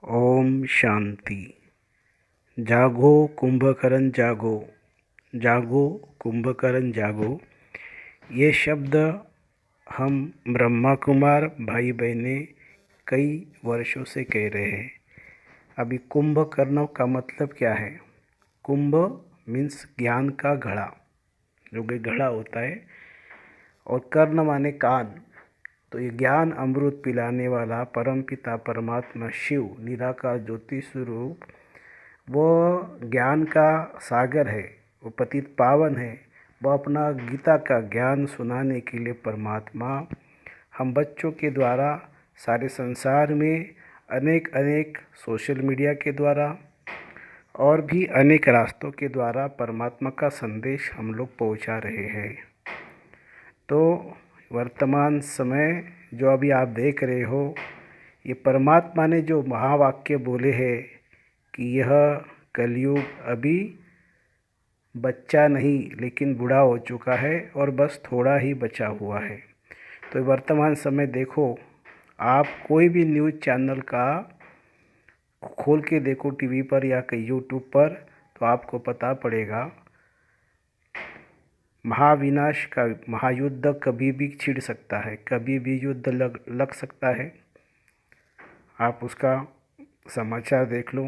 ओम शांति। जागो कुंभकर्ण जागो, जागो कुंभकर्ण जागो। ये शब्द हम ब्रह्मा कुमार भाई बहनें कई वर्षों से कह रहे हैं। अभी कुंभकर्ण का मतलब क्या है? कुंभ मीन्स ज्ञान का घड़ा, जो कि घड़ा होता है, और कर्ण माने कान। तो ये ज्ञान अमृत पिलाने वाला परम पिता परमात्मा शिव निराकार ज्योति स्वरूप, वो ज्ञान का सागर है, वो पतित पावन है। वो अपना गीता का ज्ञान सुनाने के लिए परमात्मा हम बच्चों के द्वारा सारे संसार में अनेक अनेक सोशल मीडिया के द्वारा और भी अनेक रास्तों के द्वारा परमात्मा का संदेश हम लोग पहुंचा रहे हैं। तो वर्तमान समय जो अभी आप देख रहे हो, ये परमात्मा ने जो महावाक्य बोले हैं कि यह कलयुग अभी बच्चा नहीं लेकिन बूढ़ा हो चुका है और बस थोड़ा ही बचा हुआ है। तो वर्तमान समय देखो, आप कोई भी न्यूज़ चैनल का खोल के देखो टीवी पर या कहीं यूट्यूब पर, तो आपको पता पड़ेगा महाविनाश का महायुद्ध कभी भी छिड़ सकता है, कभी भी युद्ध लग सकता है। आप उसका समाचार देख लो,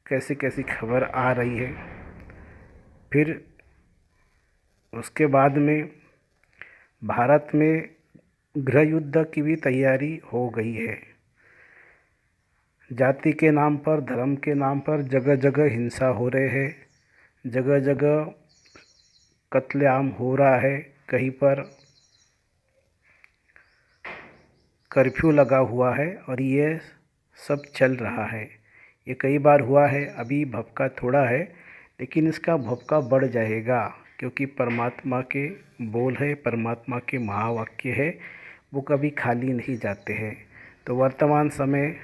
कैसी कैसी खबर आ रही है। फिर उसके बाद में भारत में गृह युद्ध की भी तैयारी हो गई है। जाति के नाम पर, धर्म के नाम पर जगह जगह हिंसा हो रहे हैं, जगह जगह कत्लेआम हो रहा है, कहीं पर कर्फ्यू लगा हुआ है और ये सब चल रहा है। ये कई बार हुआ है, अभी भपका थोड़ा है, लेकिन इसका भपका बढ़ जाएगा, क्योंकि परमात्मा के बोल है, परमात्मा के महावाक्य है, वो कभी खाली नहीं जाते हैं। तो वर्तमान समय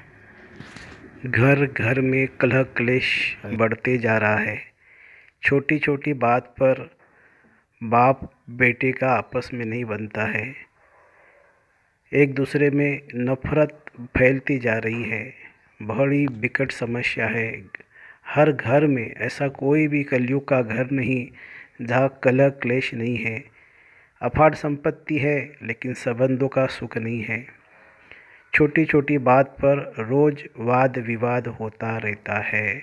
घर घर में कलह क्लेश बढ़ते जा रहा है। छोटी छोटी बात पर बाप बेटे का आपस में नहीं बनता है, एक दूसरे में नफरत फैलती जा रही है। बड़ी विकट समस्या है। हर घर में ऐसा कोई भी कलयुग का घर नहीं जहाँ कलह क्लेश नहीं है। अफाट संपत्ति है लेकिन संबंधों का सुख नहीं है। छोटी छोटी बात पर रोज वाद विवाद होता रहता है।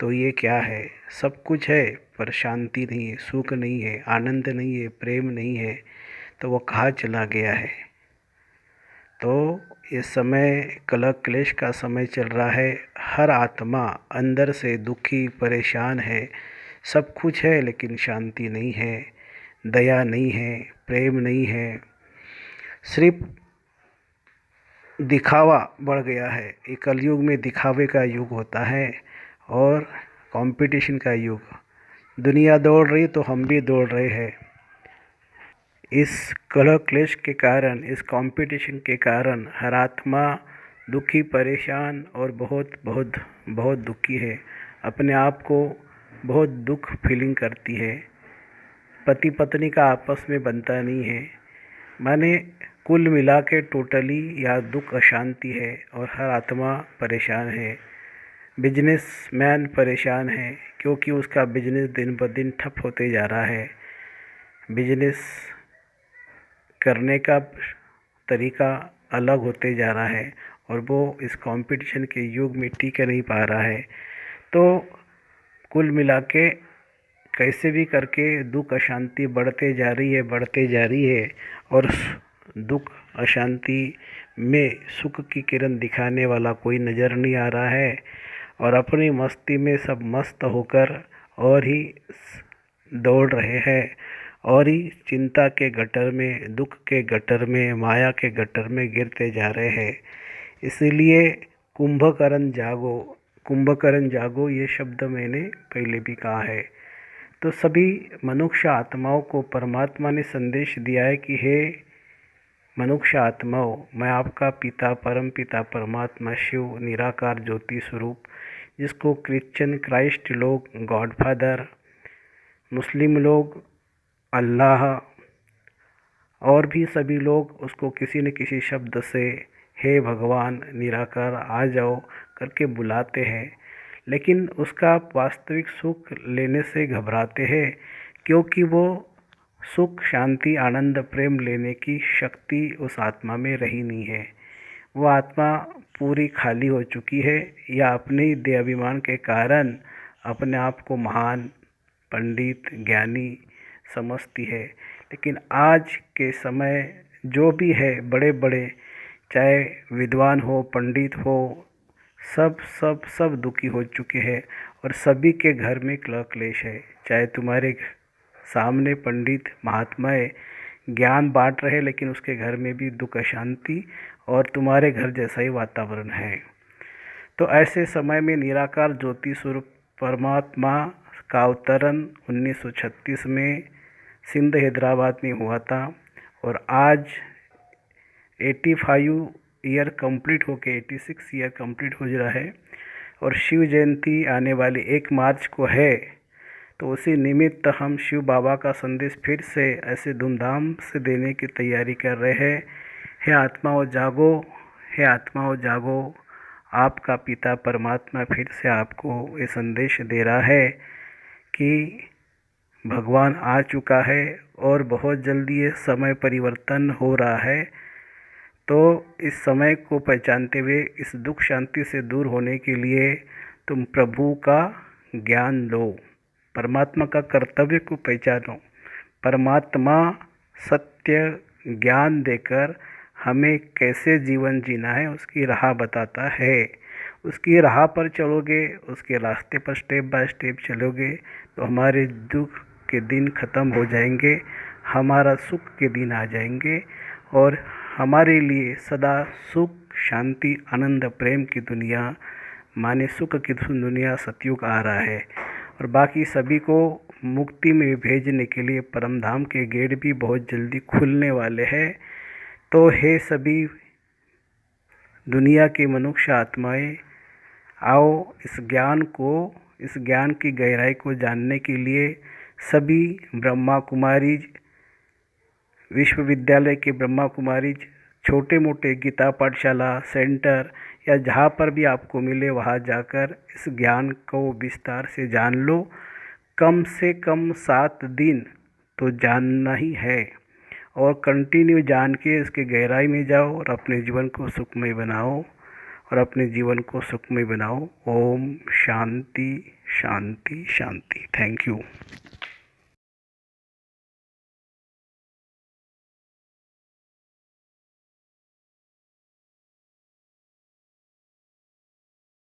तो ये क्या है? सब कुछ है पर शांति नहीं है, सुख नहीं है, आनंद नहीं है, प्रेम नहीं है। तो वो कहाँ चला गया है? तो ये समय कलह क्लेश का समय चल रहा है। हर आत्मा अंदर से दुखी परेशान है। सब कुछ है लेकिन शांति नहीं है, दया नहीं है, प्रेम नहीं है। सिर्फ दिखावा बढ़ गया है। ये कलयुग में दिखावे का युग होता है और कंपटीशन का युग। दुनिया दौड़ रही तो हम भी दौड़ रहे हैं। इस कलह क्लेश के कारण, इस कंपटीशन के कारण हर आत्मा दुखी परेशान और बहुत बहुत बहुत दुखी है। अपने आप को बहुत दुख फीलिंग करती है। पति पत्नी का आपस में बनता नहीं है। माने कुल मिला के टोटली या दुख अशांति है और हर आत्मा परेशान है। बिजनेसमैन परेशान है क्योंकि उसका बिजनेस दिन ब दिन ठप होते जा रहा है। बिजनेस करने का तरीका अलग होते जा रहा है और वो इस कंपटीशन के युग में टिक नहीं पा रहा है। तो कुल मिला के कैसे भी करके दुख अशांति बढ़ते जा रही है, बढ़ते जा रही है। और दुख अशांति में सुख की किरण दिखाने वाला कोई नज़र नहीं आ रहा है। और अपनी मस्ती में सब मस्त होकर और ही दौड़ रहे हैं और ही चिंता के गटर में, दुख के गटर में, माया के गटर में गिरते जा रहे हैं। इसीलिए कुंभकर्ण जागो, कुंभकर्ण जागो ये शब्द मैंने पहले भी कहा है। तो सभी मनुष्य आत्माओं को परमात्मा ने संदेश दिया है कि हे मनुष्य आत्माओं, मैं आपका पिता परम पिता परमात्मा शिव निराकार ज्योति स्वरूप, जिसको क्रिश्चियन क्राइस्ट लोग गॉड फादर, मुस्लिम लोग अल्लाह, और भी सभी लोग उसको किसी न किसी शब्द से हे भगवान निराकार आ जाओ करके बुलाते हैं, लेकिन उसका वास्तविक सुख लेने से घबराते हैं, क्योंकि वो सुख, शांति, आनंद, प्रेम लेने की शक्ति उस आत्मा में रही नहीं है। वो आत्मा पूरी खाली हो चुकी है, या अपने ही देहाभिमान के कारण अपने आप को महान, पंडित, ज्ञानी समझती है। लेकिन आज के समय जो भी है, बड़े बड़े, चाहे विद्वान हो, पंडित हो, सब सब सब दुखी हो चुके हैं, और सभी के घर में कलह क्लेश है। चाहे तुम्हारे सामने पंडित महात्माएं ज्ञान बांट रहे, लेकिन उसके घर में भी दुख, अशांति और तुम्हारे घर जैसा ही वातावरण है। तो ऐसे समय में निराकार ज्योति स्वरूप परमात्मा का अवतरण 1936 में सिंध हैदराबाद में हुआ था, और आज 85 ईयर कंप्लीट होके 86 ईयर कंप्लीट हो रहा है, और शिव जयंती आने वाली 1 मार्च को है। तो उसी निमित्त हम शिव बाबा का संदेश फिर से ऐसे धूमधाम से देने की तैयारी कर रहे हैं। हे आत्माओं जागो, हे आत्माओं जागो, आपका पिता परमात्मा फिर से आपको ये संदेश दे रहा है कि भगवान आ चुका है, और बहुत जल्दी ये समय परिवर्तन हो रहा है। तो इस समय को पहचानते हुए, इस दुख शांति से दूर होने के लिए तुम प्रभु का ज्ञान लो, परमात्मा का कर्तव्य को पहचानो। परमात्मा सत्य ज्ञान देकर हमें कैसे जीवन जीना है उसकी राह बताता है। उसकी राह पर चलोगे, उसके रास्ते पर स्टेप बाय स्टेप चलोगे, तो हमारे दुख के दिन ख़त्म हो जाएंगे, हमारा सुख के दिन आ जाएंगे, और हमारे लिए सदा सुख, शांति, आनंद, प्रेम की दुनिया, माने सुख की दुनिया सतयुग आ रहा है। और बाकी सभी को मुक्ति में भेजने के लिए परमधाम के गेट भी बहुत जल्दी खुलने वाले हैं। तो हे सभी दुनिया की मनुष्य आत्माएं, आओ इस ज्ञान की गहराई को जानने के लिए सभी ब्रह्मा कुमारीज, विश्वविद्यालय के ब्रह्मा कुमारीज, छोटे मोटे गीता पाठशाला सेंटर, या जहाँ पर भी आपको मिले वहाँ जाकर इस ज्ञान को विस्तार से जान लो। कम से कम 7 दिन तो जानना ही है, और कंटिन्यू जान के इसके गहराई में जाओ, और अपने जीवन को सुखमय बनाओ, और अपने जीवन को सुखमय बनाओ। ओम शांति शांति शांति। Thank you.